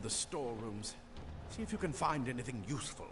the storerooms. See if you can find anything useful.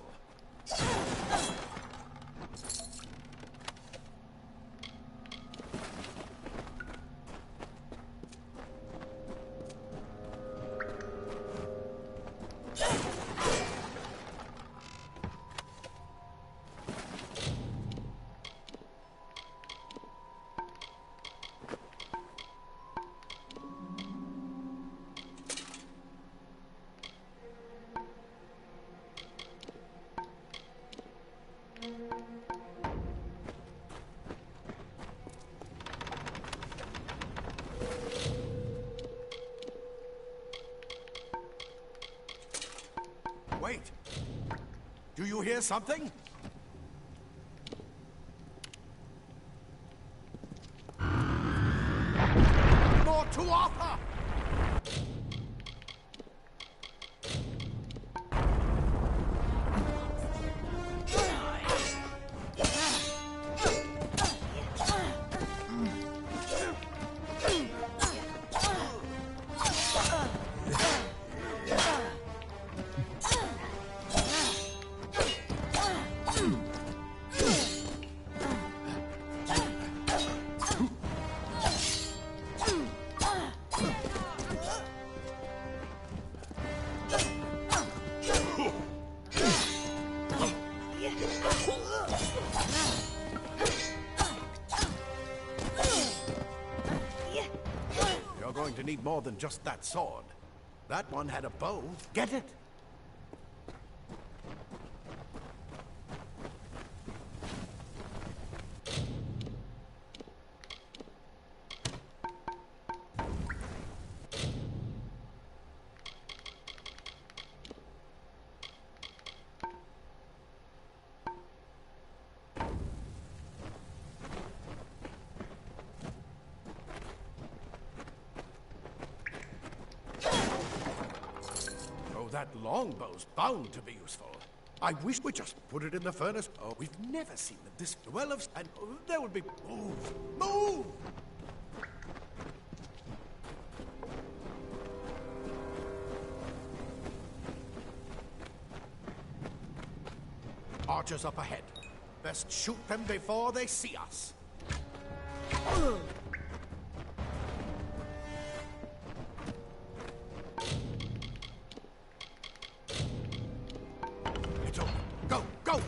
Wait! Do you hear something? More to Arthur! You're going to need more than just that sword. That one had a bow. Get it? That longbow's bound to be useful. I wish we just put it in the furnace. Oh, we've never seen this well of... And there would be... Move! Move! Archers up ahead. Best shoot them before they see us. Go, go!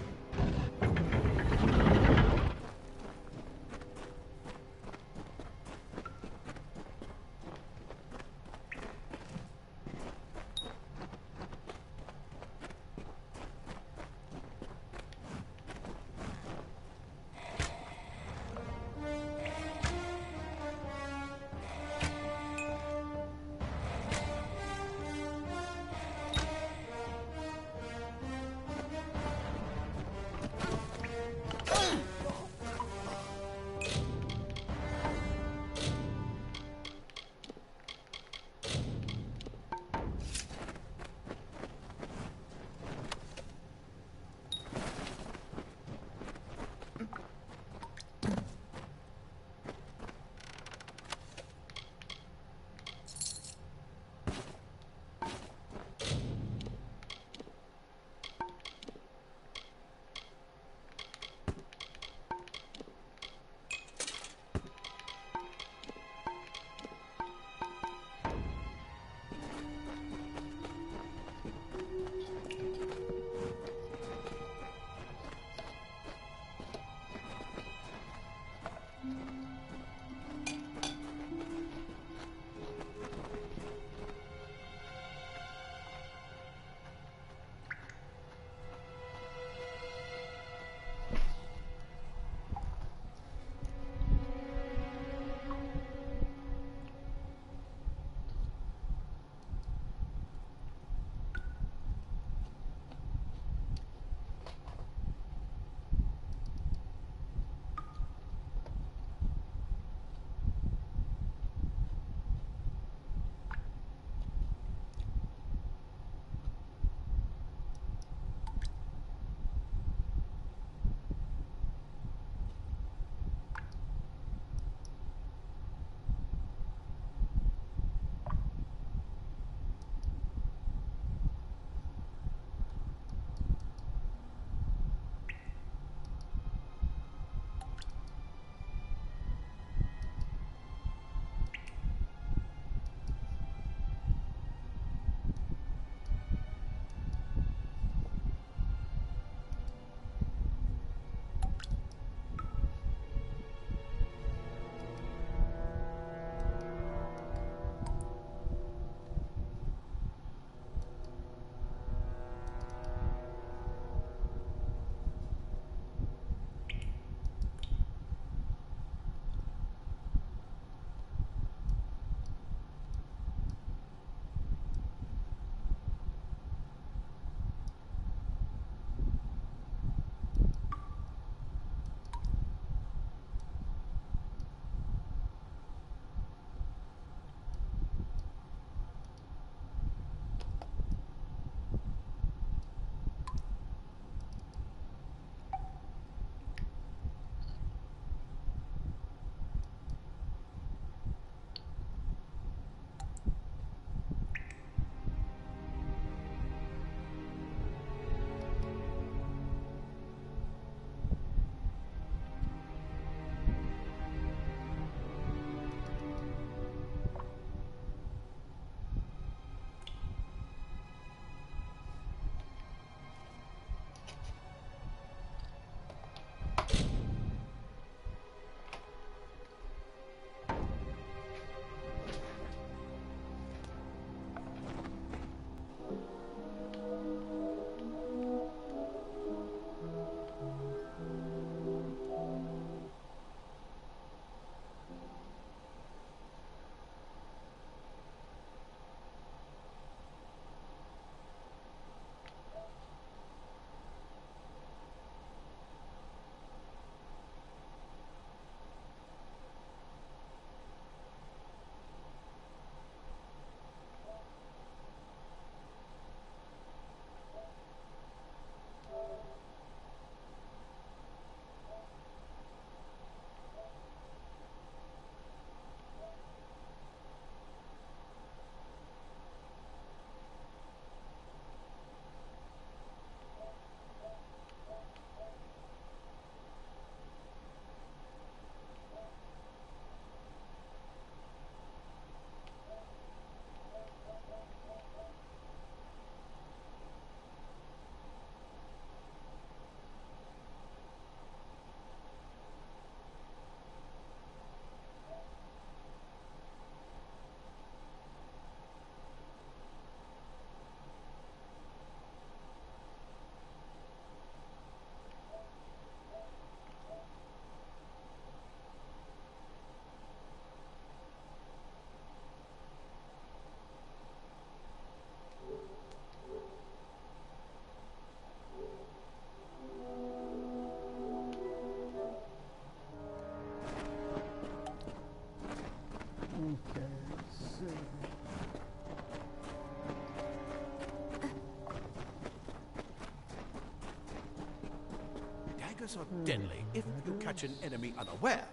daggers are deadly if you catch an enemy unaware.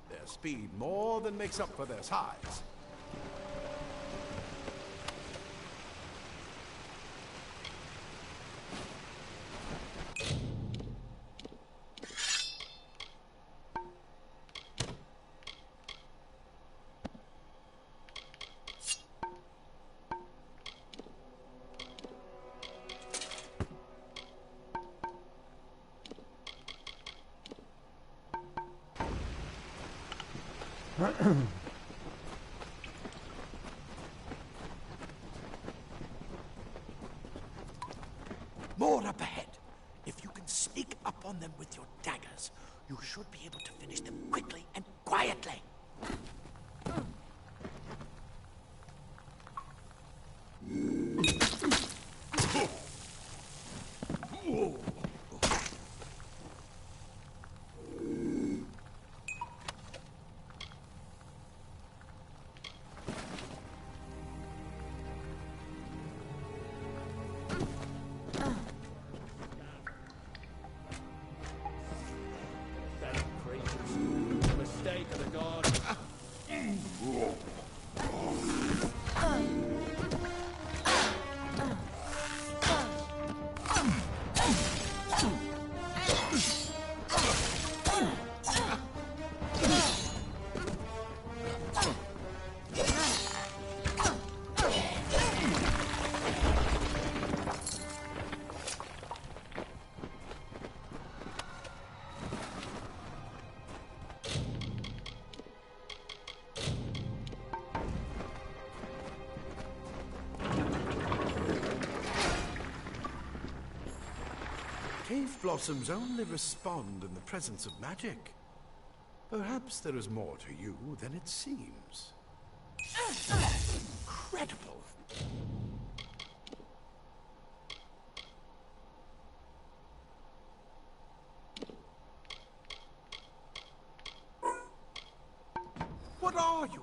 Their speed more than makes up for their size. More up ahead. If you can sneak up on them with your daggers, you should be able to finish them quickly and quietly. Cave blossoms only respond in the presence of magic. Perhaps there is more to you than it seems. Incredible! What are you?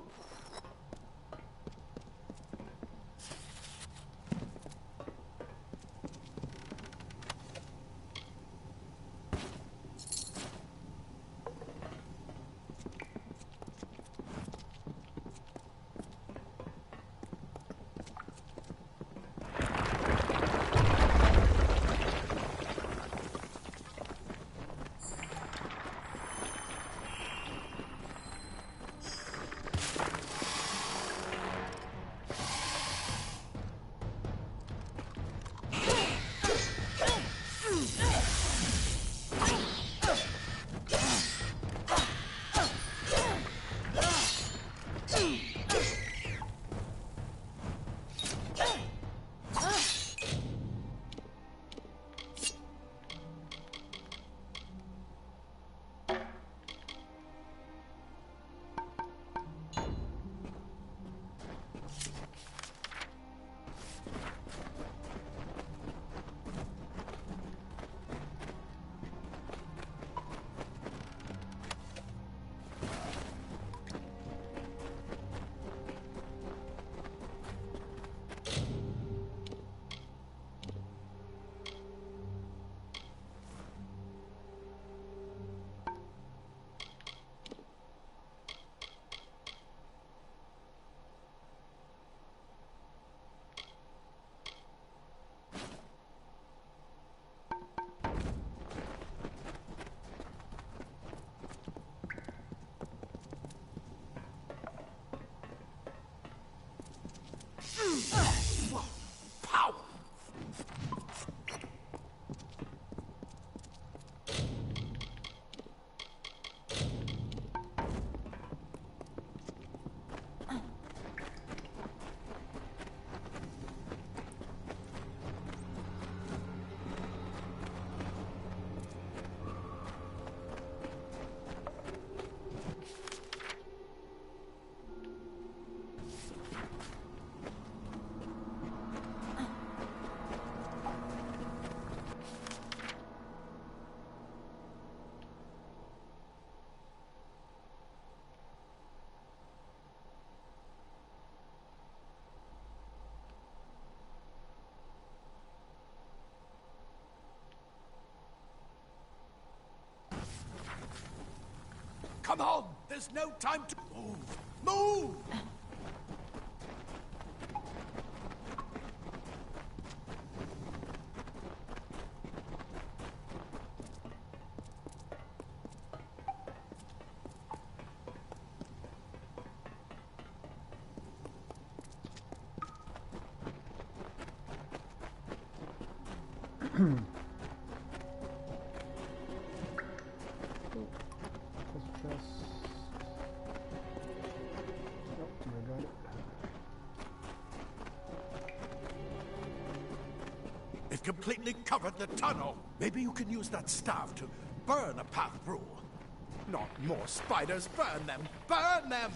Come on! There's no time to move! Move! It completely covered the tunnel. Maybe you can use that staff to burn a path through. Not more spiders. Burn them. Burn them!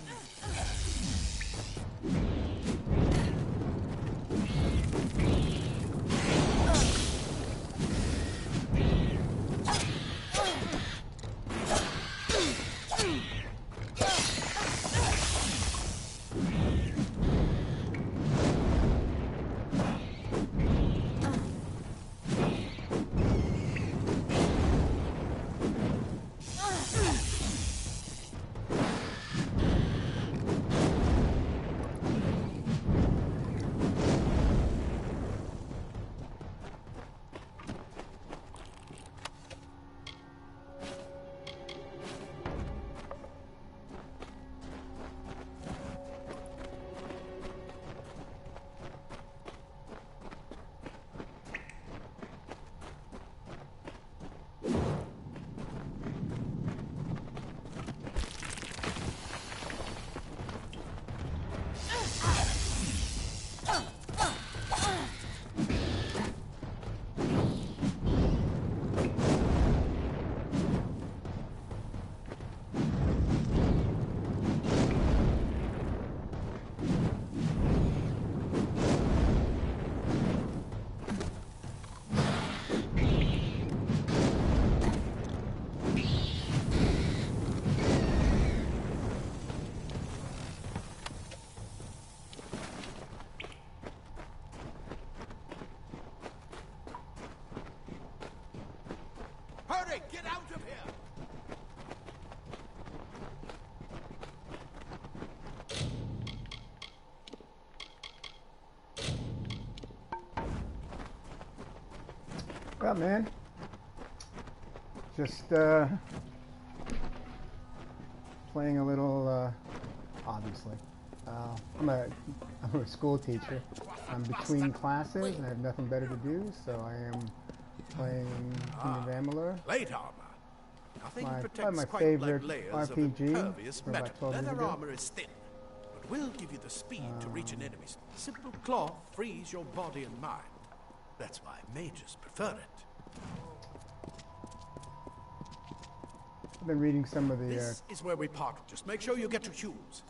Hurry! Get out of here! Well, man, just playing a little. Obviously, I'm a school teacher. I'm between classes and I have nothing better to do, so I am playing Kingdom of Amalur. Plate armor. Nothing Probably protects my quite favorite like layers RPG of impervious from about metal. 12 years Leather ago. armor is thin, but will give you the speed to reach an enemy. Simple cloth frees your body and mind. That's why mages prefer it. I've been reading some of the. This is where we park. Just make sure you get to Hume's.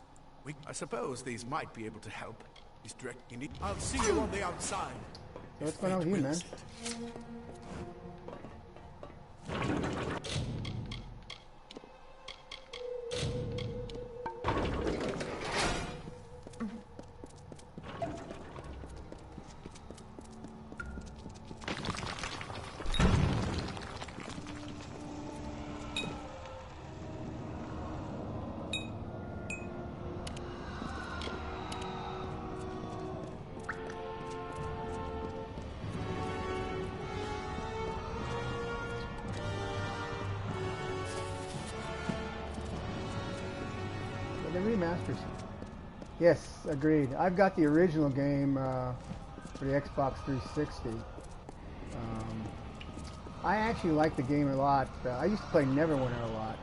I suppose these might be able to help. He's directing it. I'll see you on the outside. So what's going on with you, man? The remasters. Yes, agreed. I've got the original game for the Xbox 360. I actually like the game a lot. I used to play Neverwinter a lot.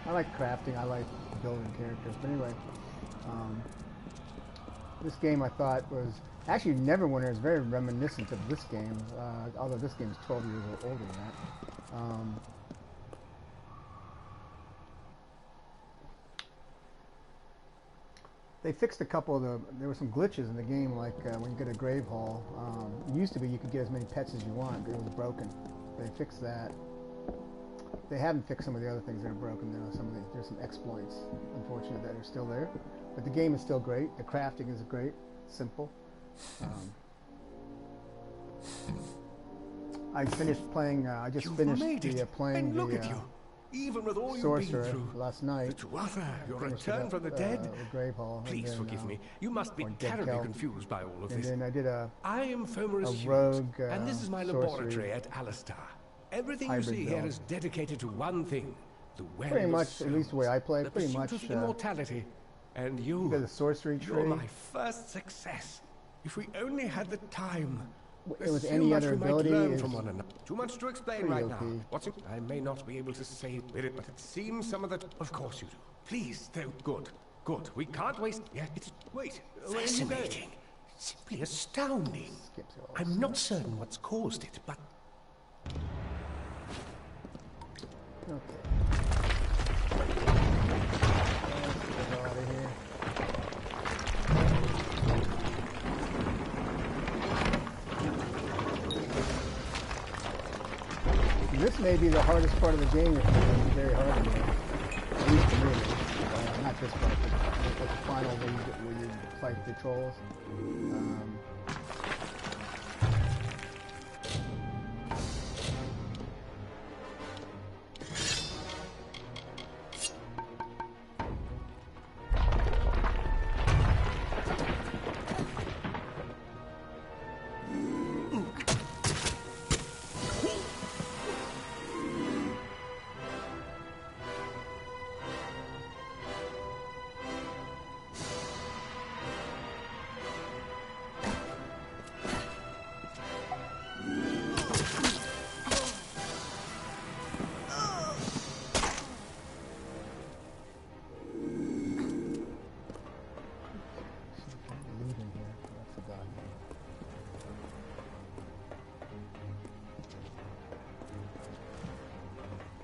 I like crafting. I like building characters. But anyway, this game I thought was actually Neverwinter is very reminiscent of this game. Although this game is 12 years older than that. They fixed a couple of there were some glitches in the game, like when you get a grave hall. It used to be you could get as many pets as you want, but it was broken. They fixed that. They haven't fixed some of the other things that are broken though. There's some exploits, unfortunately, that are still there. But the game is still great. The crafting is great, simple. I finished playing. I just finished playing and look at you. even with all you've been sorcerer through. last night. Tuatha, your Finished return up, from the dead? the grave hall. and Please then, forgive me. You must be or dead terribly kelp. confused by all of And this. then I did a I am Fomerus Hughes, rogue, and this is my sorcery laboratory at Alistar. Everything you hybrid see here build. is dedicated to one thing: the well Pretty of much, at least the way I play, the pretty pursuit much. of immortality. And you, got the sorcery you're tree. my first success. If we only had the time. With There's so any much other we might ability learn is from one another. Too much to explain pretty right OP. now. What's it? I may not be able to say it, but it seems some of that. Of course you do. Please, though. Good. Good. We can't waste. Yeah, it's. Wait. Fascinating. Simply astounding. Skips all I'm not certain what's caused it, but Okay. Let's get out of here. This may be the hardest part of the game. It's very hard to me. At least for me. Not this part, but the final where you fight the trolls.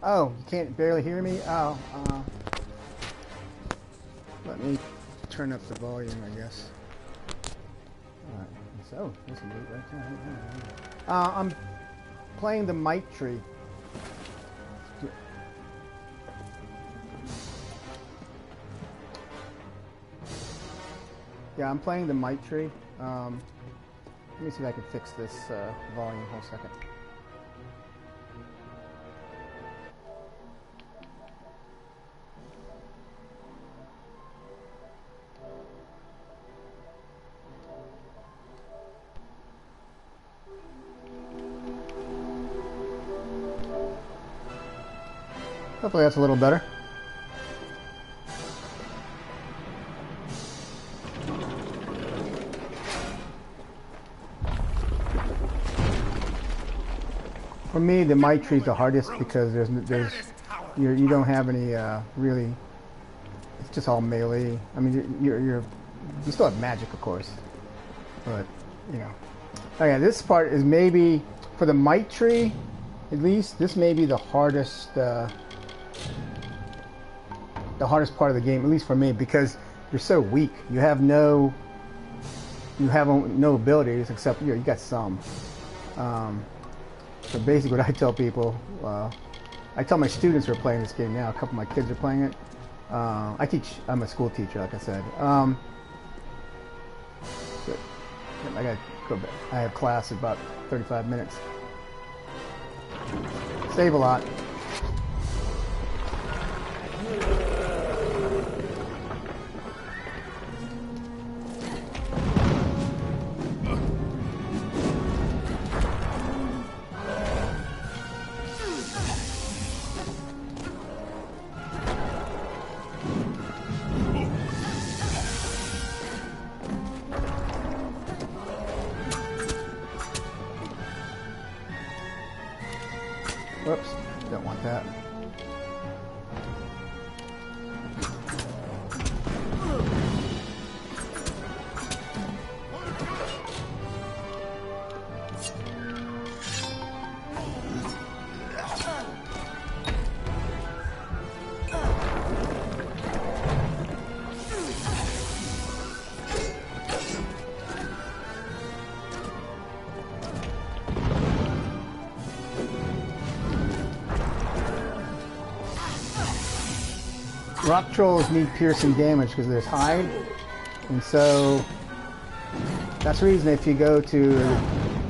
Oh, you can't barely hear me? Oh, let me turn up the volume, I guess. Alright, so, there's some loot right there. I'm playing the Might Tree. Yeah, I'm playing the Might Tree. Let me see if I can fix this volume. Hold a second. Hopefully that's a little better. For me, the Might Tree is the hardest because you don't have any really. It's just all melee. I mean, you still have magic, of course, but you know. Oh yeah, this part is maybe for the Might Tree. At least this may be the hardest part of the game, at least for me, because you're so weak. You have no abilities except you got some. So basically, what I tell people, I tell my students who are playing this game now. A couple of my kids are playing it. I'm a school teacher, like I said. So I got to go back. I have class in about 35 minutes. Save a lot. Whoops, don't want that. Rock trolls need piercing damage because there's hide, and so that's the reason if you go to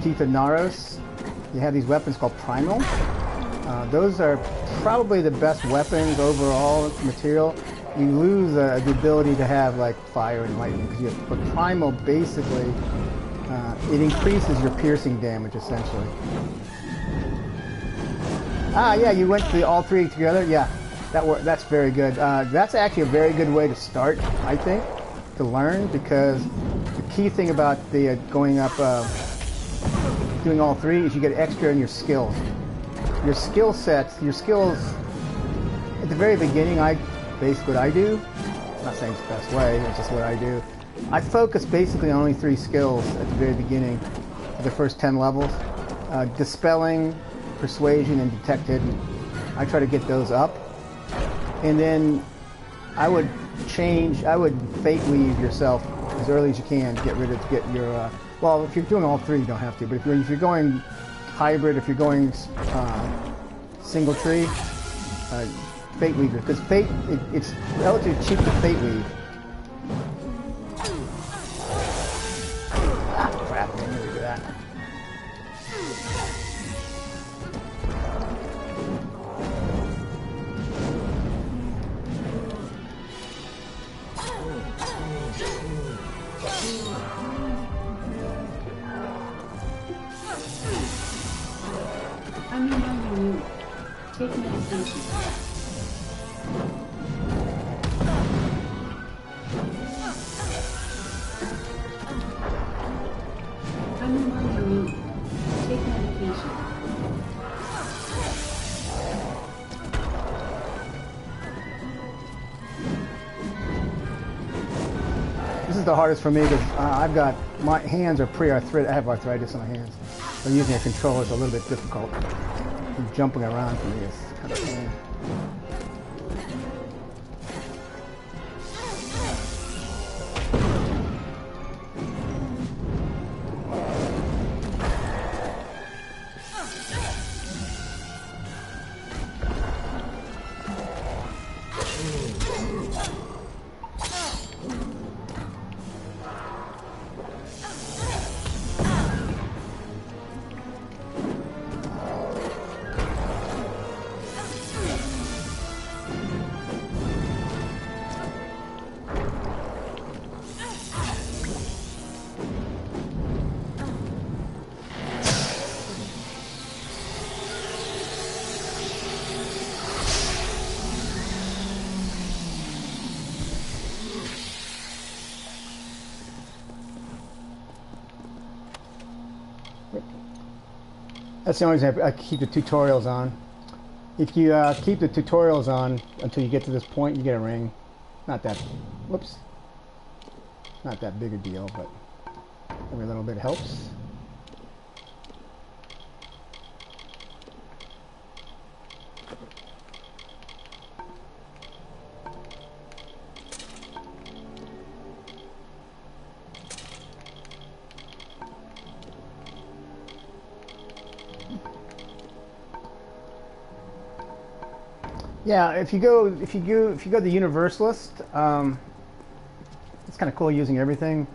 Teeth of Naros, you have these weapons called Primal. Those are probably the best weapons overall material. You lose the ability to have like fire and lightning, because but primal basically it increases your piercing damage essentially. Ah, yeah, you went to all three together. Yeah, that's very good. That's actually a very good way to start, I think, to learn, because the key thing about the going up, doing all three, is you get extra in your skills. Your skill sets, your skills. At the very beginning, basically what I do. I'm not saying it's the best way. It's just what I do. I focus basically on only 3 skills at the very beginning of the first 10 levels: dispelling, persuasion, and detect hidden. I try to get those up, and then I would fate weave yourself as early as you can to get your. Well, if you're doing all 3, you don't have to. But if you're going hybrid, if you're going single tree, fate weave, because it's relatively cheap to fate weave. Ah, crap! I didn't mean to do that. I'm reminding you, take medication. I'm reminding you, take medication. This is the hardest for me because my hands are pre-arthritic. I have arthritis on my hands. So using a controller is a little bit difficult. And jumping around for me is kind of pain. That's the only reason I keep the tutorials on. If you keep the tutorials on until you get to this point, you get a ring. Not that, whoops, not that big a deal, but every little bit helps. Yeah, if you go the Universalist, it's kind of cool using everything.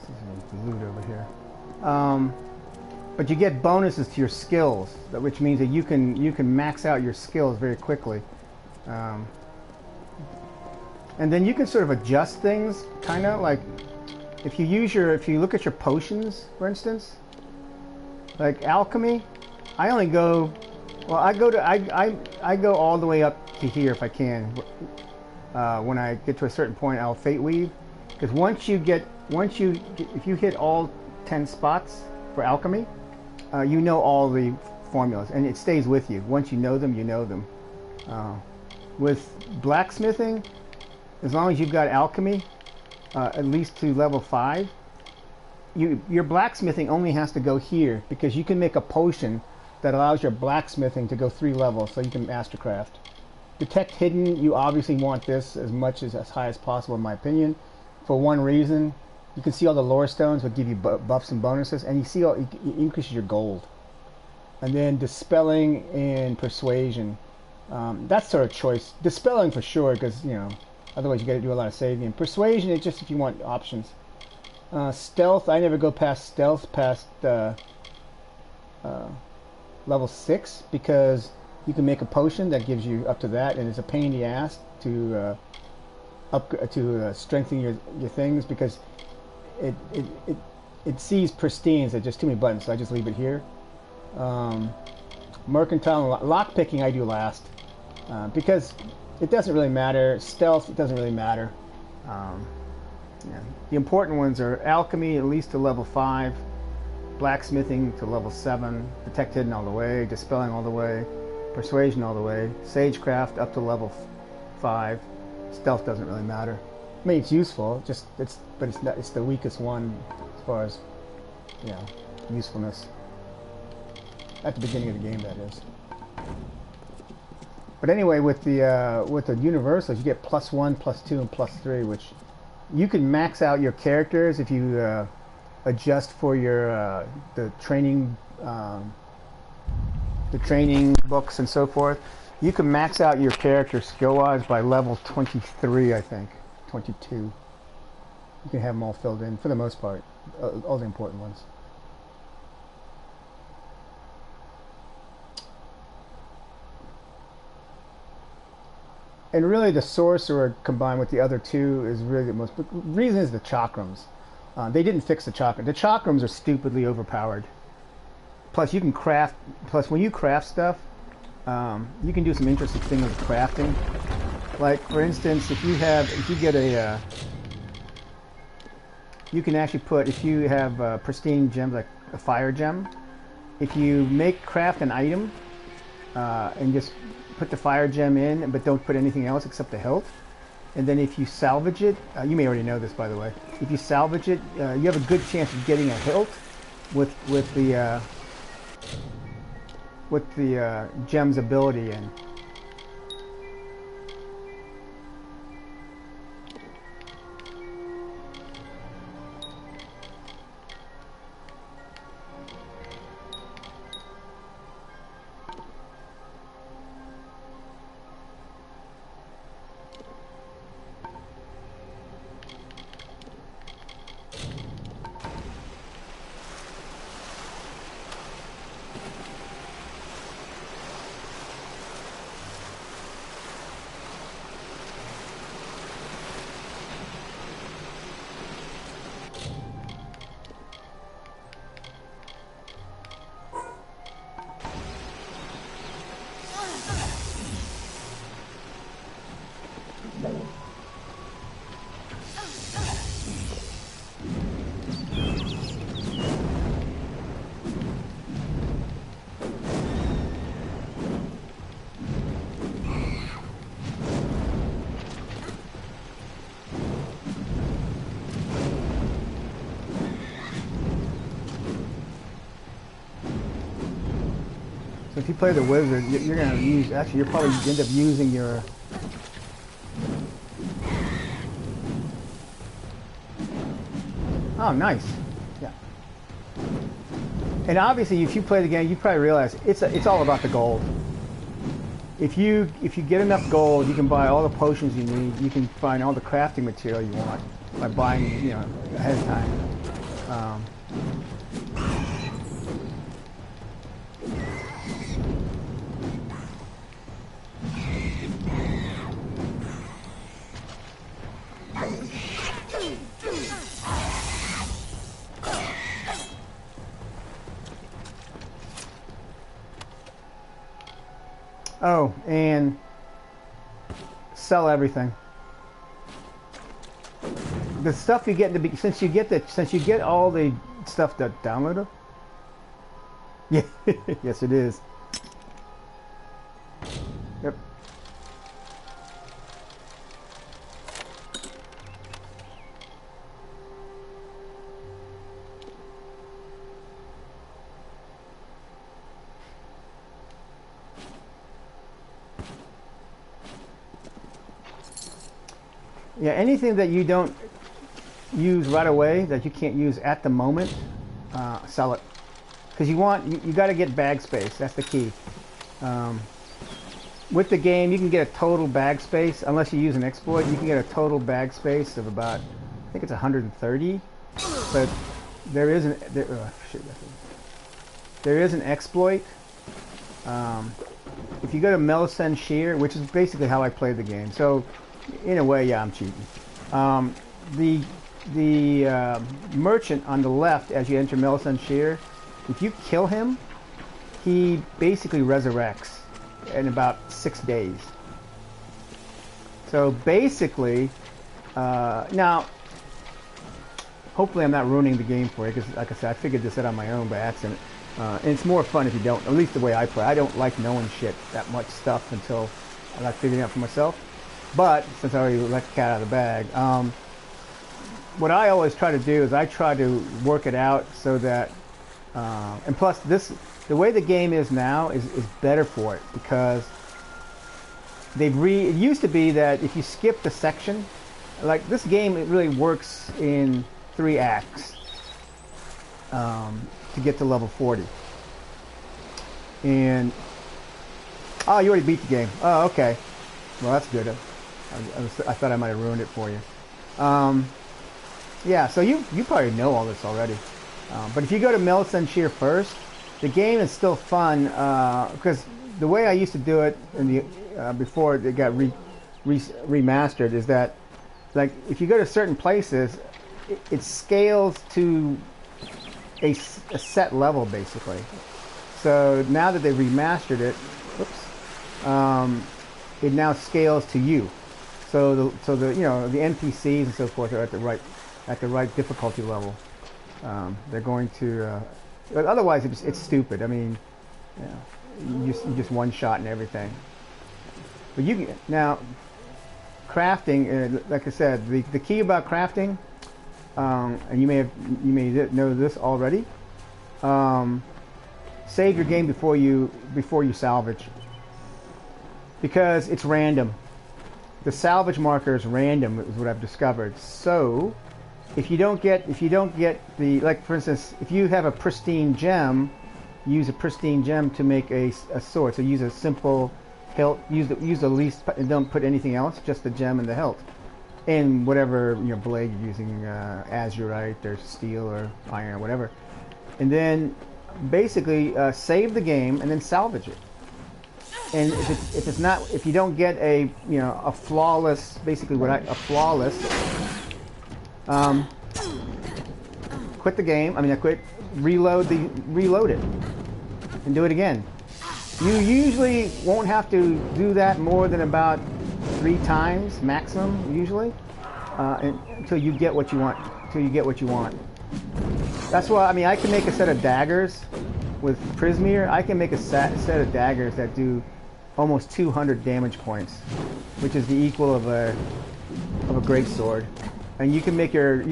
This is loot over here. But you get bonuses to your skills, which means that you can max out your skills very quickly. And then you can sort of adjust things, kind of like if you look at your potions, for instance, like alchemy. I only go. Well, I go all the way up to here if I can. When I get to a certain point, I'll fate weave, because if you hit all 10 spots for alchemy, you know all the formulas, and it stays with you. Once you know them, you know them. With blacksmithing, as long as you've got alchemy, at least to level 5, your blacksmithing only has to go here, because you can make a potion that allows your blacksmithing to go 3 levels, so you can mastercraft. Detect hidden, you obviously want this as high as possible, in my opinion, for one reason. You can see all the lore stones will give you buffs and bonuses, and you see it increases your gold. And then dispelling and persuasion, that's sort of choice. Dispelling for sure, because otherwise you got to do a lot of saving. And persuasion is just if you want options. Stealth, I never go past stealth past level 6, because You can make a potion that gives you up to that, and it's a pain in the ass to strengthen your things because it sees pristines. There's just too many buttons, so I just leave it here. Mercantile and lock picking I do last because it doesn't really matter. Stealth, it doesn't really matter. Yeah. The important ones are alchemy, at least to level 5, blacksmithing to level 7, detect hidden all the way, dispelling all the way, persuasion all the way, sagecraft up to level 5. Stealth doesn't really matter. I mean, it's useful, but it's the weakest one as far as usefulness at the beginning of the game. That is. But anyway, with the universals, you get +1, +2, and +3, which you can max out your characters if you adjust for your the training books and so forth. You can max out your character skill-wise by level 23, I think, 22. You can have them all filled in for the most part, all the important ones. And really, the sorcerer combined with the other two is really the most. But the reason is the chakrams. They didn't fix the chakrams. The chakrams are stupidly overpowered. Plus, you can craft. Plus, when you craft stuff, you can do some interesting things with crafting. Like, for instance, if you get a, you can actually put, if you have pristine gems like a fire gem, if you craft an item and just put the fire gem in, but don't put anything else except the hilt. And then if you salvage it, you may already know this, by the way. If you salvage it, you have a good chance of getting a hilt with the gem's ability in. If you play the wizard, you're going to use. Actually, you'll probably end up using your. Oh, nice. Yeah. And obviously, if you play the game, you probably realize it's all about the gold. If you get enough gold, you can buy all the potions you need. You can find all the crafting material you want by buying, ahead of time. Oh, and sell everything. The stuff you get since you get all the stuff that downloaded. Yeah, yes, it is. Yep. Yeah, anything that you don't use right away, that you can't use at the moment, sell it. Because you got to get bag space. That's the key. With the game, you can get a total bag space, unless you use an exploit, you can get a total bag space of about, I think it's 130. But there is there is an exploit if you go to Melisande Shear, which is basically how I played the game, so in a way, yeah, I'm cheating. The merchant on the left, as you enter Melisande Shear, if you kill him, he basically resurrects in about 6 days. So basically, now, hopefully I'm not ruining the game for you, because like I said, I figured this out on my own by accident. And it's more fun if you don't, at least the way I play. I don't like knowing shit, that much stuff, until I like figuring it out for myself. But, since I already let the cat out of the bag, what I always try to do is I try to work it out so that, and plus the way the game is now is better for it, because it used to be that if you skip the section, like this game, it really works in 3 acts to get to level 40. And, oh, you already beat the game. Oh, okay. Well, that's good. I thought I might have ruined it for you. Yeah, so you probably know all this already. But if you go to Melisande Shear first, the game is still fun, because the way I used to do it in the before it got remastered is that, like, if you go to certain places, it scales to a set level, basically. So now that they've remastered it, it now scales to you. So the you know, the NPCs and so forth are at the right difficulty level. They're going to. Otherwise, it's stupid. I mean, you just one shot and everything. But now crafting. Like I said, the key about crafting, and you may know this already. Save your game before you salvage, because it's random. The salvage marker is random, is what I've discovered. So if you don't get the, like, for instance, if you have a pristine gem, use a pristine gem to make a sword. So use a simple hilt. Use the least, and don't put anything else, just the gem and the hilt, and whatever blade you're using, azurite or steel or iron or whatever. And then basically save the game and then salvage it. And if you don't get a flawless, basically quit the game. Reload it and do it again. You usually won't have to do that more than about 3 times maximum, usually, until you get what you want. That's why, I can make a set of daggers with Prismeer. I can make a set of daggers that do almost 200 damage points, which is the equal of a greatsword. And you can make your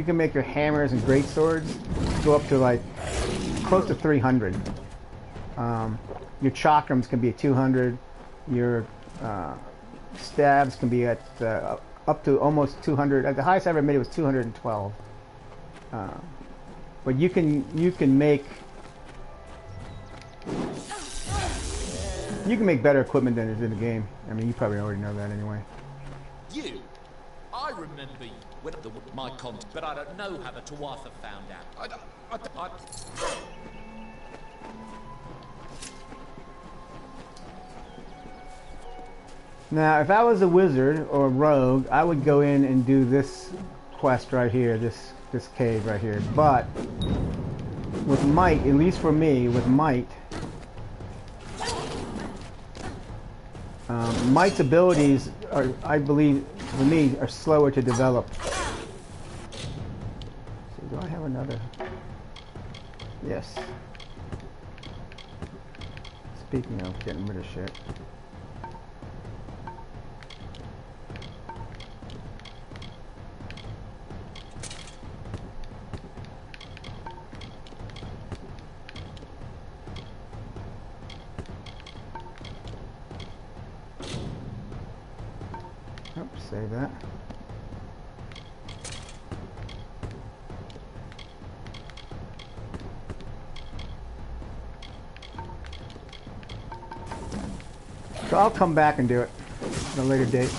hammers and greatswords go up to like close to 300. Your chakrams can be at 200. Your stabs can be at up to almost 200. The highest I ever made it was 212. But you can make better equipment than is in the game. You probably already know that anyway. I remember you with my contact, but I don't know how the Tuatha found out. Now, if I was a wizard or a rogue, I would go in and do this quest right here, this cave right here. But with might, at least for me, with might, might's abilities are, I believe, for me, are slower to develop. So do I have another? Yes. Speaking of getting rid of shit. Save that. So I'll come back and do it at a later date.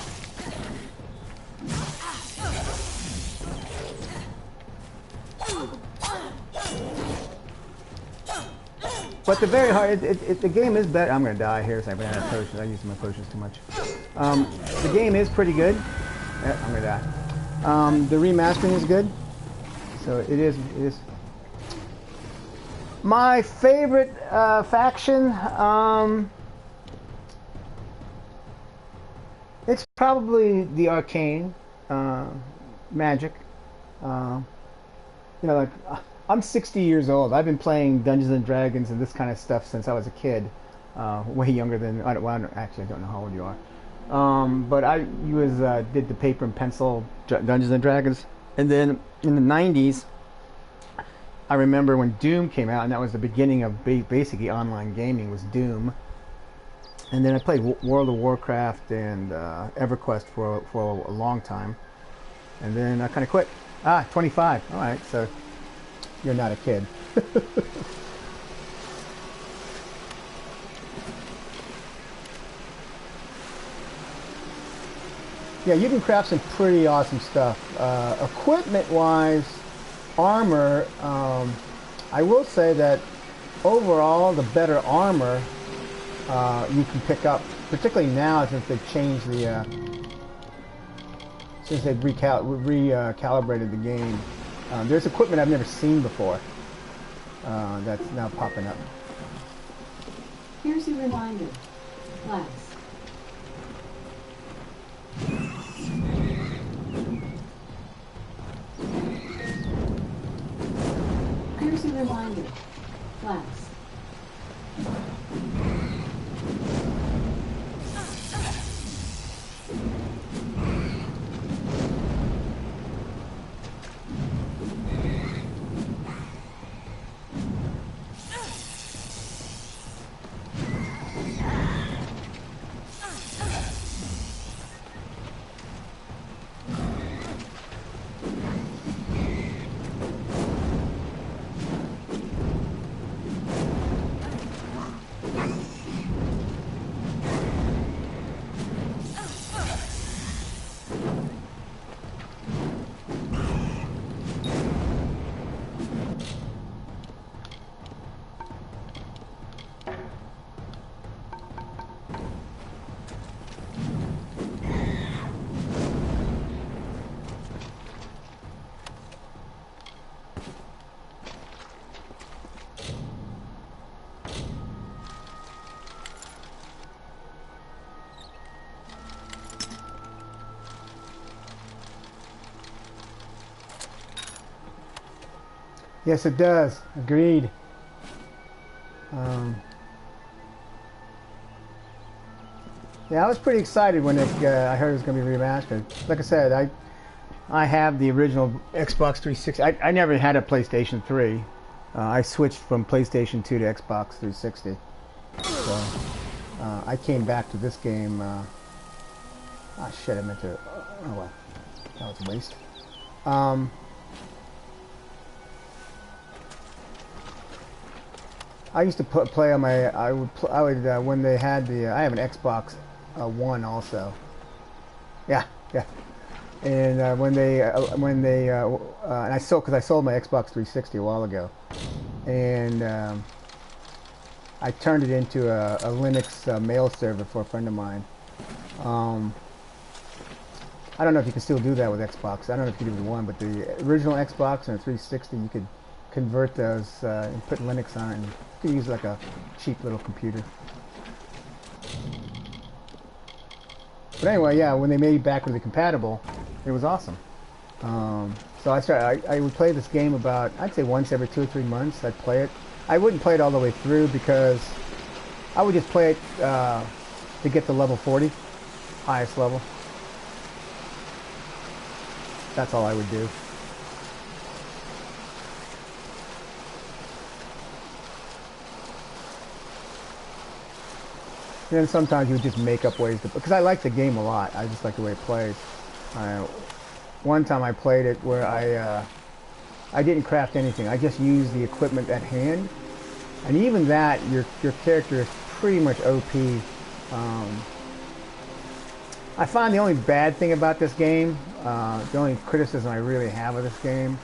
But the very hard, the game is better. I'm gonna die here, so I ran out of potions. I used my potions too much. The game is pretty good. I'm gonna die. The remastering is good, so it is. It is. My favorite faction, it's probably the Arcane Magic. You know, like I'm 60 years old. I've been playing Dungeons and Dragons and this kind of stuff since I was a kid. Way younger than I don't know how old you are. But I did the paper and pencil Dungeons and Dragons, and then in the 90s, I remember when Doom came out, and that was the beginning of basically online gaming. Was Doom, and then I played World of Warcraft and EverQuest for a long time, and then I kind of quit. 25. All right, so you're not a kid. Yeah, you can craft some pretty awesome stuff. Equipment-wise, armor, I will say that overall, the better armor you can pick up, particularly now since they've changed since they've recalibrated the game. There's equipment I've never seen before that's now popping up. Here's your reminder. Class. Here's a reminder. Class. Yes, it does. Agreed. Yeah, I was pretty excited when I heard it was going to be remastered. Like I said, I have the original Xbox 360. I never had a PlayStation 3. I switched from PlayStation 2 to Xbox 360. So I came back to this game. Shit! I meant to. Oh well, that was a waste. I used to play on my. I would when they had the. I have an Xbox One also. Yeah. And when they and I sold I sold my Xbox 360 a while ago, and I turned it into a Linux mail server for a friend of mine. I don't know if you can still do that with Xbox. I don't know if you can do it with one, but the original Xbox and the 360, you could convert those and put Linux on it, and you could use like a cheap little computer. But anyway, yeah, when they made it backwardly compatible, it was awesome. So I would play this game about, I'd say once every 2 or 3 months. I'd play it. I wouldn't play it all the way through because I would just play it to get to level 40, highest level. That's all I would do. And then sometimes you would just make up ways to, because I like the game a lot. I just like the way it plays. One time I played it where I didn't craft anything. I just used the equipment at hand, and even that, your character is pretty much OP. I find the only bad thing about this game, the only criticism I really have of this game,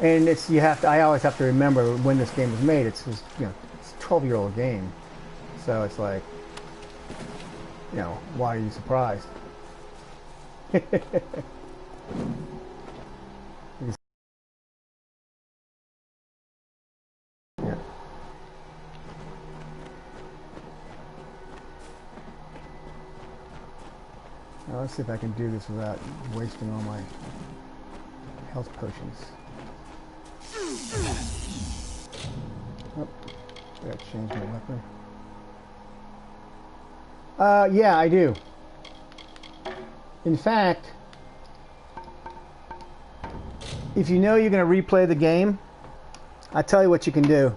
And it's I always have to remember when this game was made. It's it's a 12-year-old game, so it's like, why are you surprised? Yeah. Now let's see if I can do this without wasting all my health potions. Oh, I gotta change my weapon. Yeah, I do. In fact, if you know you're going to replay the game, I'll tell you what you can do.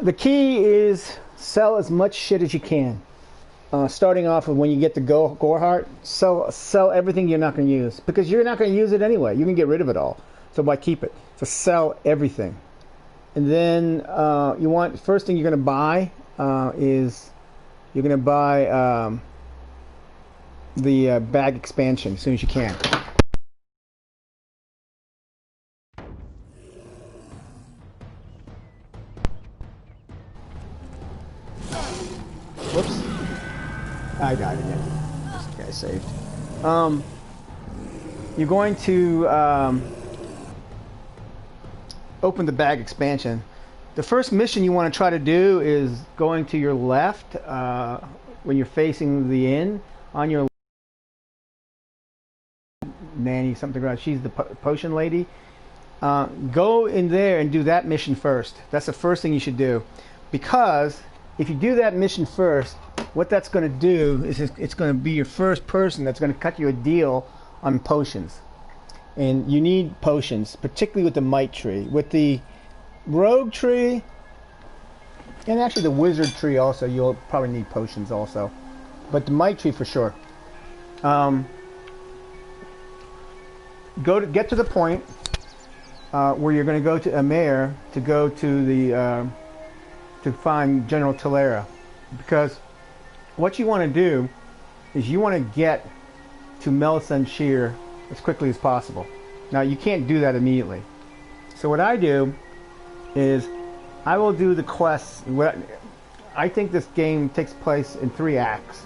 The key is sell as much shit as you can. Starting off with when you get the Gorehart, sell everything you're not going to use. Because you're not going to use it anyway. You can get rid of it all. So why keep it? So sell everything. And then first thing you're going to buy is you're going to buy the bag expansion as soon as you can. Whoops. I died again. This guy saved. You're going to open the bag expansion. The first mission you want to try to do is going to your left when you're facing the inn. On your Nanny something around. She's the potion lady. Go in there and do that mission first. That's the first thing you should do, because if you do that mission first, what that's going to do is it's going to be your first person that's going to cut you a deal on potions. And you need potions, particularly with the Might Tree. With the Rogue Tree, and actually the Wizard Tree also, you'll probably need potions also. But the Might Tree for sure. Get to the point where you're going to go to Amer to go to the to find General Talera, because what you want to do is you want to get to Melisande Shear as quickly as possible. Now you can't do that immediately, so what I do is I will do the quests. I think this game takes place in 3 acts.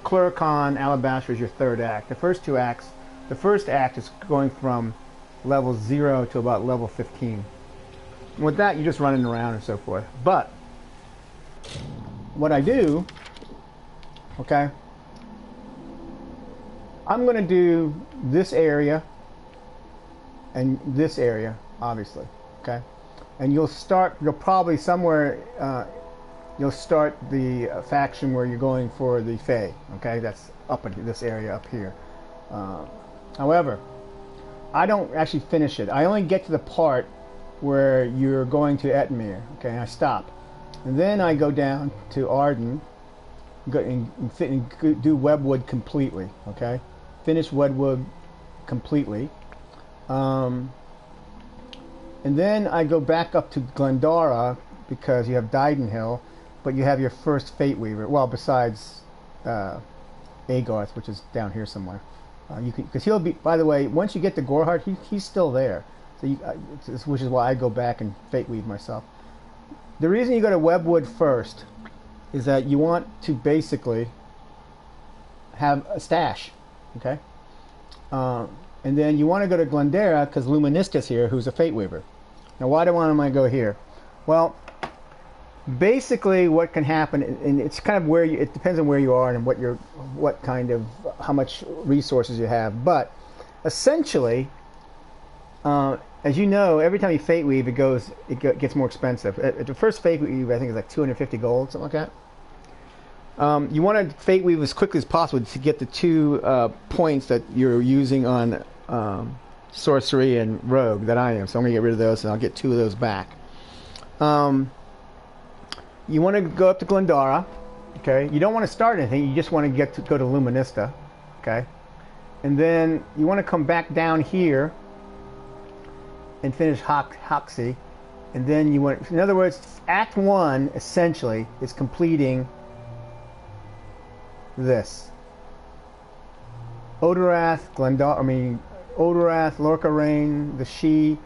Cluracan, Alabaster is your 3rd act. The first 2 acts, the first act is going from level 0 to about level 15. And with that, you're just running around and so forth. But what I do, okay, I'm going to do this area and this area, obviously, okay? And you'll probably somewhere, you'll start the faction where you're going for the Fae, okay? That's up in this area up here. However, I don't actually finish it. I only get to the part where you're going to Etmir, okay? And I stop. And then I go down to Arden and do Webwood completely, okay? Finish Webwood completely. And then I go back up to Glendara because you have Didenhill, but you have your first Fate Weaver. Well, besides Agarth, which is down here somewhere. Because he'll be. By the way, once you get to Gorehart, he's still there. So which is why I go back and Fate Weave myself. The reason you go to Webwood first is that you want to basically have a stash, okay? And then you want to go to Glendara because Luminista's here, who's a Fate Weaver. Now, why do I go here? Well, basically, what can happen, and it's kind of it depends on where you are and how much resources you have. But essentially, as you know, every time you Fate Weave, it gets more expensive. At the first Fate Weave, I think it's like 250 gold, something like that. You want to Fate Weave as quickly as possible to get the 2 points that you're using on Sorcery and Rogue that I am. So I'm going to get rid of those, and I'll get 2 of those back. You want to go up to Glendara, okay? You don't want to start anything. You just want to go to Luminista, okay? And then you want to come back down here and finish Hoxie, and then you want. In other words, Act 1 essentially is completing this. Odorath, Odorath, Lorca-Rain, the Shi,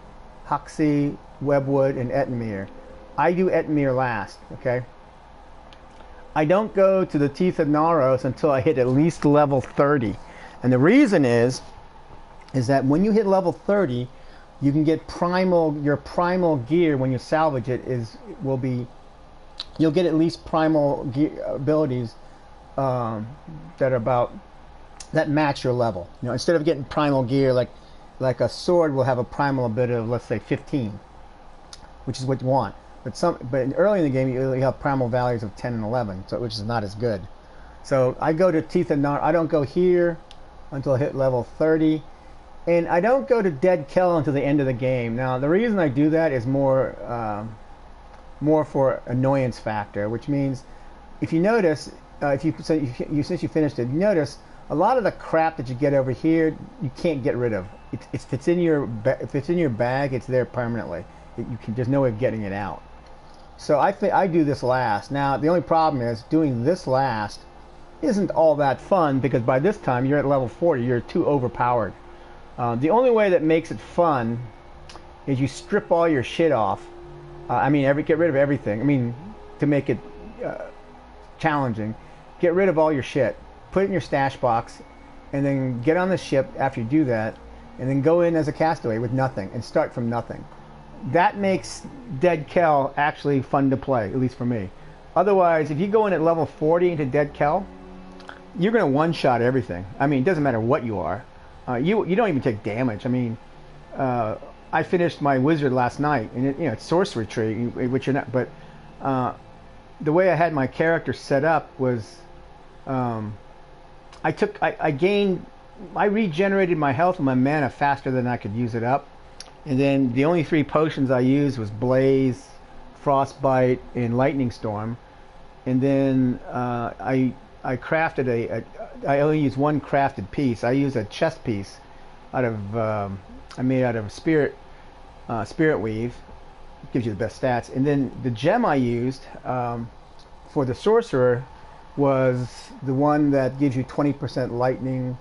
Hoxie, Webwood, and Etmir. I do Etmir last, okay? I don't go to the Teeth of Naros until I hit at least level 30. And the reason is that when you hit level 30, you can get your primal gear when you salvage it you'll get at least primal gear abilities that match your level. You know, instead of getting primal gear like a sword will have a primal ability of, let's say, 15, which is what you want. But early in the game you have primal values of 10 and 11, which is not as good. So I go to Teeth of Naros. I don't go here until I hit level 30. And I don't go to Dead Kell until the end of the game. Now, the reason I do that is more for annoyance factor, which means if you notice, since you finished it, you notice a lot of the crap that you get over here, you can't get rid of. If it's in your bag, it's there permanently. There's no way of getting it out. So I do this last. Now, the only problem is doing this last isn't all that fun because by this time you're at level 40. You're too overpowered. The only way that makes it fun is you strip all your shit off. Get rid of everything. To make it challenging, get rid of all your shit. Put it in your stash box, and then get on the ship after you do that, and then go in as a castaway with nothing and start from nothing. That makes Dead Kell actually fun to play, at least for me. Otherwise, if you go in at level 40 into Dead Kell, you're going to one-shot everything. It doesn't matter what you are. You don't even take damage. I finished my wizard last night, and it's sorcery tree, which you're not. But the way I had my character set up was, I regenerated my health and my mana faster than I could use it up, and then the only 3 potions I used was Blaze, Frostbite, and Lightning Storm, and then I crafted I only used one crafted piece. I used a chest piece I made out of spirit weave. Gives you the best stats. And then the gem I used for the sorcerer was the one that gives you 20% lightning,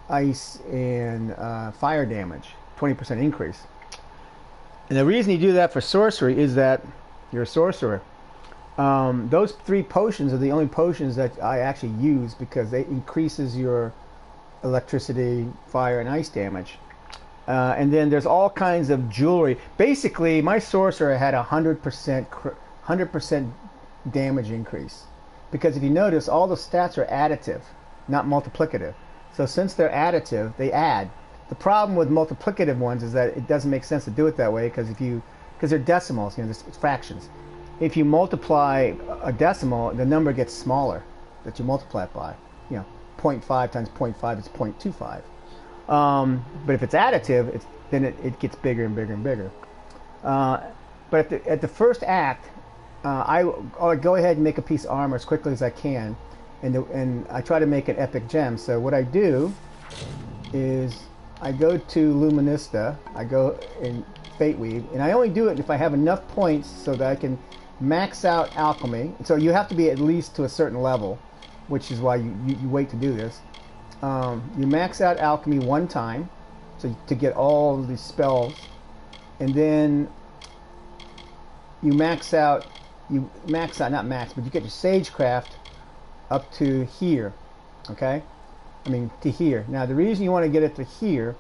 ice, and fire damage. 20% increase. And the reason you do that for sorcery is that you're a sorcerer. Those 3 potions are the only potions that I actually use because they increases your electricity, fire, and ice damage. And then there's all kinds of jewelry. Basically, my sorcerer had 100% damage increase because if you notice, all the stats are additive, not multiplicative. So since they're additive, they add. The problem with multiplicative ones is that it doesn't make sense to do it that way because they're decimals, there's fractions. If you multiply a decimal, the number gets smaller that you multiply it by. 0.5 times 0.5 is 0.25. But if it's additive, then it gets bigger and bigger and bigger. But at the first act, I'll go ahead and make a piece of armor as quickly as I can, and I try to make an epic gem. So what I do is I go to Luminista, I go in Fate Weave, and I only do it if I have enough points so that I can max out alchemy. So you have to be at least to a certain level, which is why you wait to do this. You max out alchemy one time to get all these spells, and then you get your sagecraft up to here, okay? To here. Now the reason you want to get it to here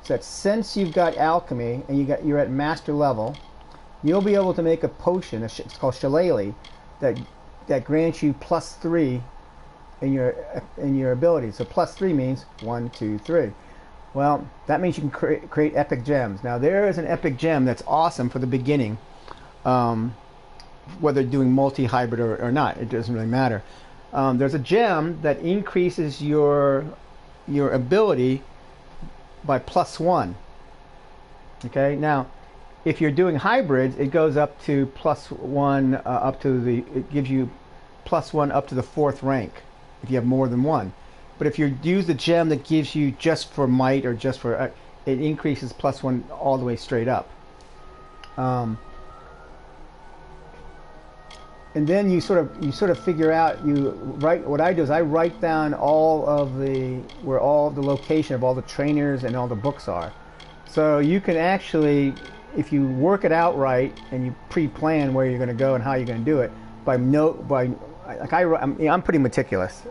is that since you've got alchemy and you're at master level, you'll be able to make a potion, it's called Shillelagh, that grants you +3 in your ability. So +3 means 1, 2, 3. Well, that means you can create epic gems. Now there is an epic gem that's awesome for the beginning, whether doing multi-hybrid or not, it doesn't really matter. There's a gem that increases your ability by +1. Okay, now if you're doing hybrids, it goes up to +1 it gives you +1 up to the 4th rank if you have more than one. But if you use the gem that gives you just for might or just for it increases +1 all the way straight up. and then you sort of figure out, what I do is I write down where all the location of all the trainers and all the books are. So you can actually, if you work it out right and you pre-plan where you're going to go and how you're going to do it, I'm pretty meticulous.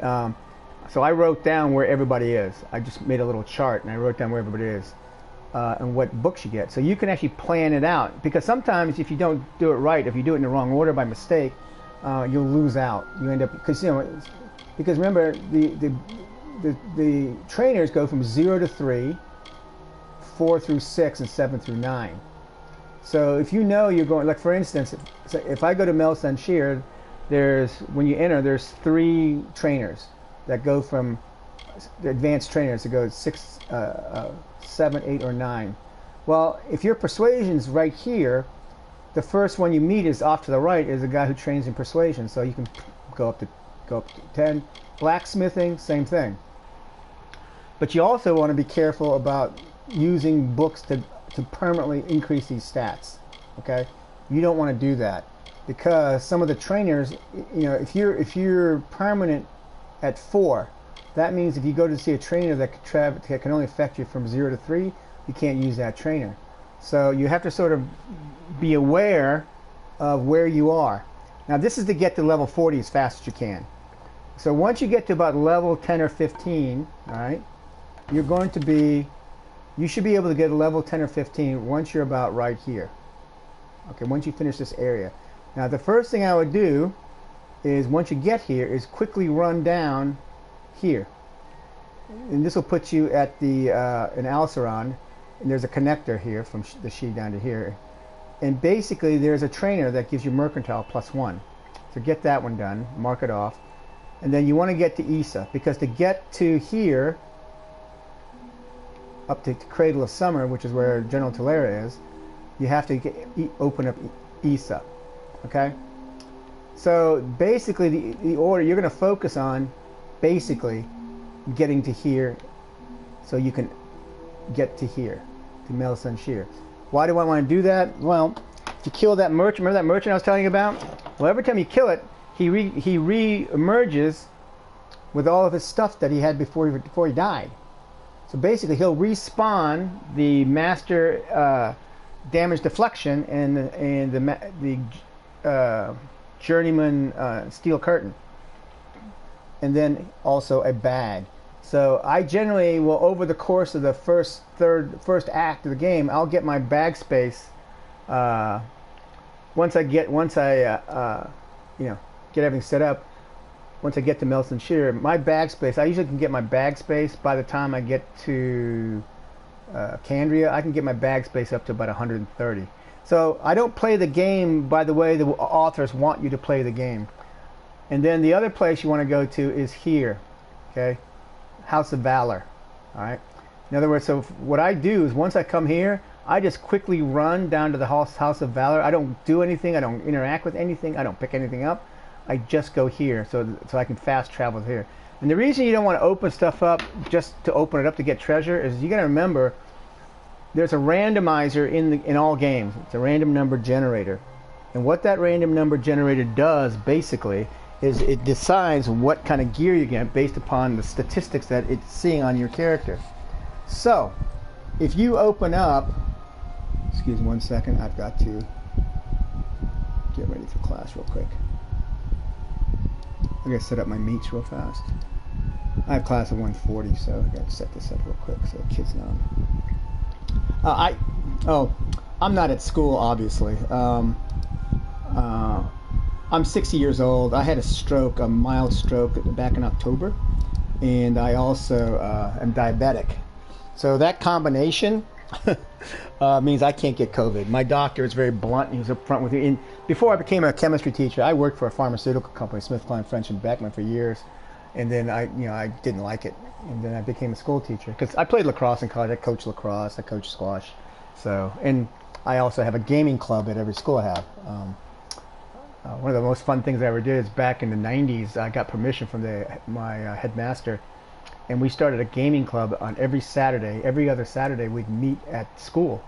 So I wrote down where everybody is. I just made a little chart and I wrote down where everybody is and what books you get. So you can actually plan it out, because sometimes if you don't do it right, if you do it in the wrong order by mistake, you'll lose out. You end up, because remember the trainers go from 0 to 3, 4 through 6, and 7 through 9. So if you know you're going, like for instance, if I go to Mel Sanshir, when you enter, there's 3 trainers that go from the advanced trainers to go 6, 7, 8, or 9. Well, if your persuasion's right here, the first one you meet is off to the right is a guy who trains in persuasion. So you can go up to 10. Blacksmithing, same thing. But you also want to be careful about using books to permanently increase these stats. Okay, you don't want to do that, because some of the trainers, if you're permanent at 4, that means if you go to see a trainer that can only affect you from 0 to 3, you can't use that trainer. So you have to sort of be aware of where you are. Now this is to get to level 40 as fast as you can. So once you get to about level 10 or 15, all right, you should be able to get a level 10 or 15 once you're about right here. Okay, once you finish this area. Now the first thing I would do is, once you get here, is quickly run down here. And this will put you at in Alceron, and there's a connector here from the Shi down to here. And basically there's a trainer that gives you Mercantile +1. So get that one done, mark it off. And then you want to get to Issa, because to get to here, up to Cradle of Summer, which is where General Talera is, you have to open up Issa. Okay? So basically the order you're going to focus on, basically getting to here so you can get to here, to Mel Sanshir. Why do I want to do that? Well, to kill that merchant, remember that merchant I was telling you about? Well, every time you kill it, he re-emerges with all of his stuff that he had before he died. So basically he'll respawn the master damage deflection and the journeyman steel curtain, and then also a bag. So I generally will, over the course of the first act of the game, I'll get my bag space. Once I get everything set up. Once I get to Mel Sanshir, my bag space, I usually can get my bag space by the time I get to Candria. I can get my bag space up to about 130. So I don't play the game by the way the authors want you to play the game. And then the other place you want to go to is here, okay? House of Valor, all right? In other words, so what I do is, once I come here, I just quickly run down to the House of Valor. I don't do anything. I don't interact with anything. I don't pick anything up. I just go here so I can fast travel here. And the reason you don't want to open stuff up just to open it up to get treasure is, you got to remember, there's a randomizer in all games. It's a random number generator. And what that random number generator does, basically, is it decides what kind of gear you get based upon the statistics that it's seeing on your character. So, if you open up, excuse me 1 second, I've got to get ready for class real quick. I gotta set up my meets real fast. I have class at 1:40, so I gotta set this up real quick so the kids know. I'm not at school, obviously. I'm 60 years old. I had a stroke, a mild stroke, back in October, and I also am diabetic. So that combination means I can't get COVID. My doctor is very blunt. He was up front with me. And before I became a chemistry teacher, I worked for a pharmaceutical company, SmithKline, French and Beckman, for years. And then I didn't like it. And then I became a school teacher, because I played lacrosse in college. I coached lacrosse. I coached squash. So, and I also have a gaming club at every school I have. One of the most fun things I ever did is, back in the 90s, I got permission from my headmaster, and we started a gaming club on every Saturday. Every other Saturday we'd meet at school,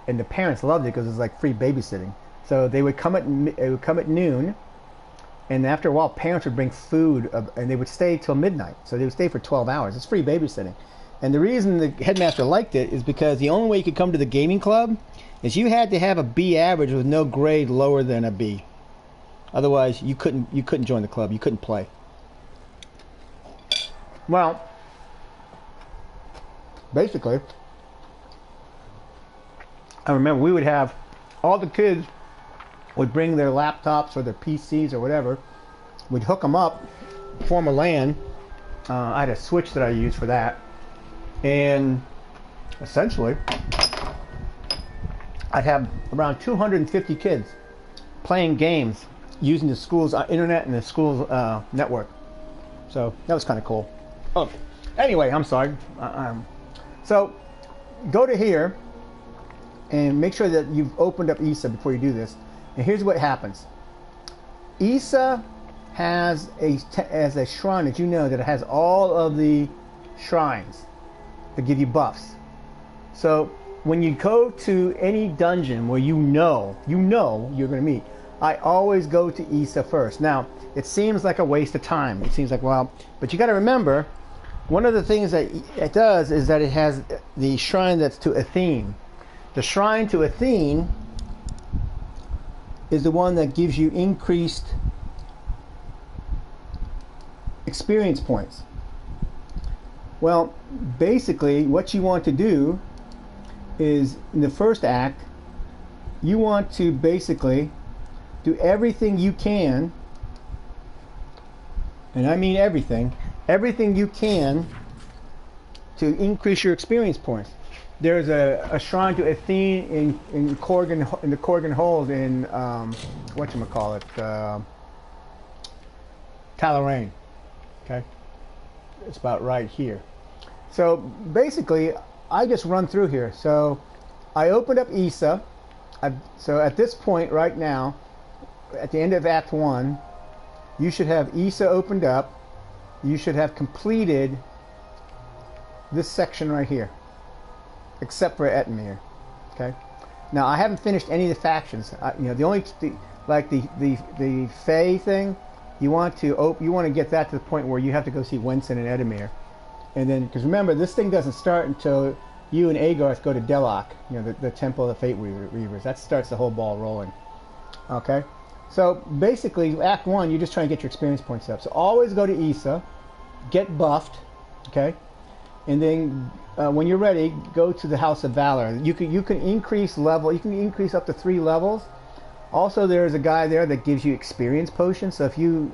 and the parents loved it because it was like free babysitting. So they would come at noon, And after a while, parents would bring food, and they would stay till midnight. So they would stay for 12 hours. It's free babysitting. And the reason the headmaster liked it is because the only way you could come to the gaming club is you had to have a B average with no grade lower than a B. Otherwise, you couldn't join the club. You couldn't play. Well, basically, I remember we would have all the kids would bring their laptops or their PCs or whatever. We'd hook them up, form a LAN. I had a switch that I used for that. And essentially, I'd have around 250 kids playing games using the school's internet and the school's network. So that was kind of cool. Oh, anyway, I'm sorry. So go to here and make sure that you've opened up ESA before you do this. And here's what happens. ESA has a shrine that you know that it has all of the shrines that give you buffs. So when you go to any dungeon where you know you're going to meet, I always go to ESA first. Now, it seems like a waste of time. It seems like, well, but you got to remember, one of the things that it does is that it has the shrine that's to Athene. The shrine to Athene is the one that gives you increased experience points. Well, basically, what you want to do is, in the first act, you want to basically do everything you can, and I mean everything you can to increase your experience points. There's a shrine to Athene in the Corgan Hold in Talarain. Okay, it's about right here. So basically, I just run through here. So I opened up ESA. So at this point right now, at the end of Act 1, you should have ESA opened up. You should have completed this section right here, except for Etmir. Okay. Now I haven't finished any of the factions. The Fae thing, you want to get that to the point where you have to go see Wenson and Edamir. And then, because remember, this thing doesn't start until you and Agarth go to Delok, the Temple of the Fate Reavers. That starts the whole ball rolling. Okay? So, basically, Act 1, you're just trying to get your experience points up. So, always go to ESA, get buffed, okay? And then, when you're ready, go to the House of Valor. You can increase level, you can increase up to 3 levels. Also, there's a guy there that gives you experience potions. So, you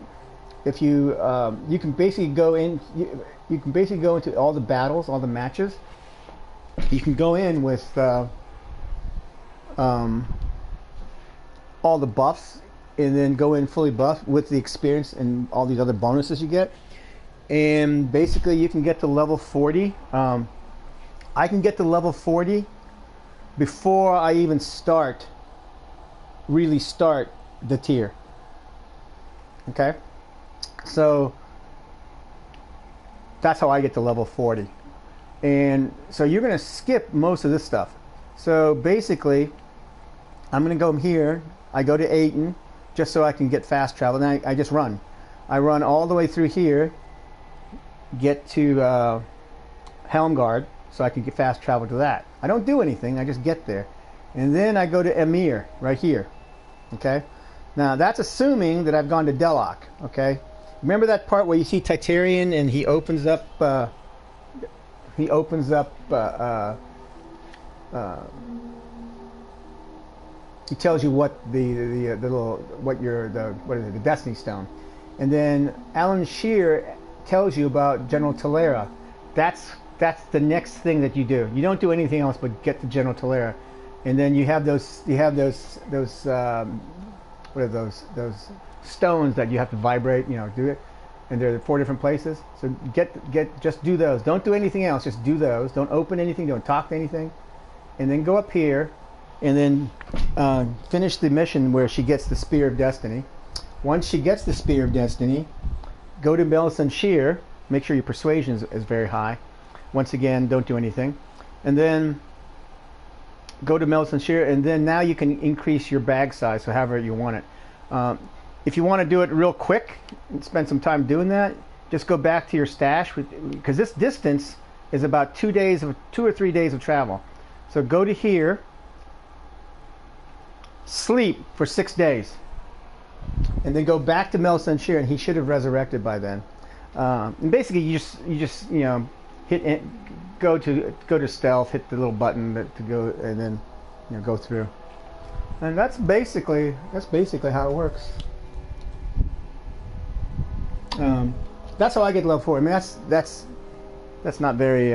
can basically go in... You can basically go into all the battles, all the matches. You can go in with all the buffs, and then go in fully buffed with the experience and all these other bonuses you get. And basically, you can get to level 40. I can get to level 40 before I even really start the tier. Okay, so that's how I get to level 40. And so you're going to skip most of this stuff. So basically, I'm going to go here. I go to Aten just so I can get fast travel. Then I just run. I run all the way through here, get to Helmgard so I can get fast travel to that. I don't do anything. I just get there. And then I go to Emir right here. Okay? Now that's assuming that I've gone to Delok. Okay? Remember that part where you see Titarian and he opens up he tells you what the Destiny Stone, and then Alan Shear tells you about General Talera. That's the next thing that you do. You don't do anything else but get to General Talera, and then you have those what are those stones that you have to vibrate, do it, and there are 4 different places. So just do those. Don't do anything else. Just do those. Don't open anything. Don't talk to anything, and then go up here, and then finish the mission where she gets the Spear of Destiny. Once she gets the Spear of Destiny, go to Melisande Shear. Make sure your persuasion is very high. Once again, don't do anything, and then go to Melisande Shear, and then now you can increase your bag size, so however you want it. if you want to do it real quick and spend some time doing that, just go back to your stash, because this distance is about 2 or 3 days of travel. So go to here, sleep for 6 days, and then go back to Melisande Shear, and he should have resurrected by then. And basically, you just hit go to stealth, hit the little button to go, and then go through. And that's basically how it works. That's how I get level 4. I mean, that's not very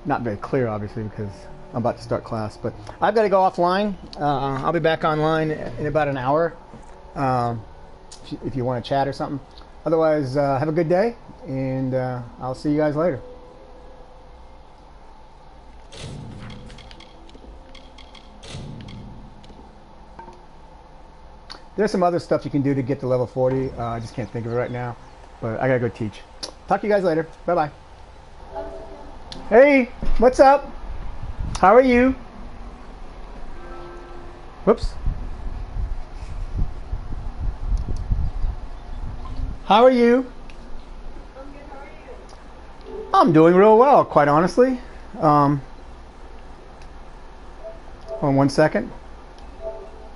not very clear, obviously, because I'm about to start class. But I've got to go offline. I'll be back online in about an hour. If you want to chat or something. Otherwise, have a good day, and I'll see you guys later. There's some other stuff you can do to get to level 40. I just can't think of it right now, but I gotta go teach. Talk to you guys later. Bye-bye. Hey, what's up? How are you? Whoops. How are you? I'm good, how are you? I'm doing real well, quite honestly. Hold on 1 second.